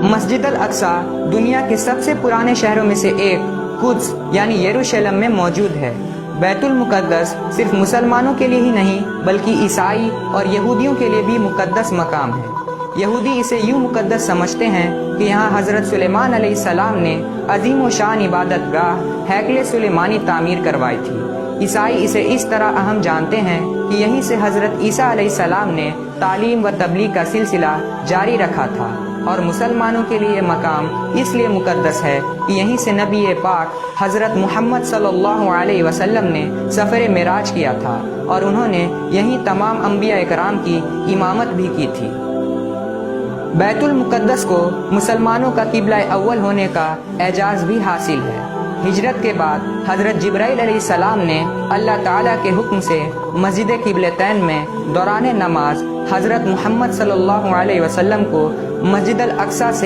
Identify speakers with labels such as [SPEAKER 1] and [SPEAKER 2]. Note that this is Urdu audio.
[SPEAKER 1] مسجد الاقصی دنیا کے سب سے پرانے شہروں میں سے ایک قدس یعنی یروشلم میں موجود ہے۔ بیت المقدس صرف مسلمانوں کے لیے ہی نہیں بلکہ عیسائی اور یہودیوں کے لیے بھی مقدس مقام ہے۔ یہودی اسے یوں مقدس سمجھتے ہیں کہ یہاں حضرت سلیمان علیہ السلام نے عظیم و شان عبادت گاہ ہیکل سلیمانی تعمیر کروائی تھی۔ عیسائی اسے اس طرح اہم جانتے ہیں کہ یہیں سے حضرت عیسیٰ علیہ السلام نے تعلیم و تبلیغ کا سلسلہ جاری رکھا تھا، اور مسلمانوں کے لیے یہ مقام اس لیے مقدس ہے کہ یہیں سے نبی پاک حضرت محمد صلی اللہ علیہ وسلم نے سفر معراج کیا تھا، اور انہوں نے یہیں تمام انبیاء کرام کی امامت بھی کی تھی۔ بیت المقدس کو مسلمانوں کا قبلہ اول ہونے کا اعزاز بھی حاصل ہے۔ ہجرت کے بعد حضرت جبرائیل علیہ السلام نے اللہ تعالیٰ کے حکم سے مسجد قبلتین میں دوران نماز حضرت محمد صلی اللہ علیہ وسلم کو مسجد الاقصی سے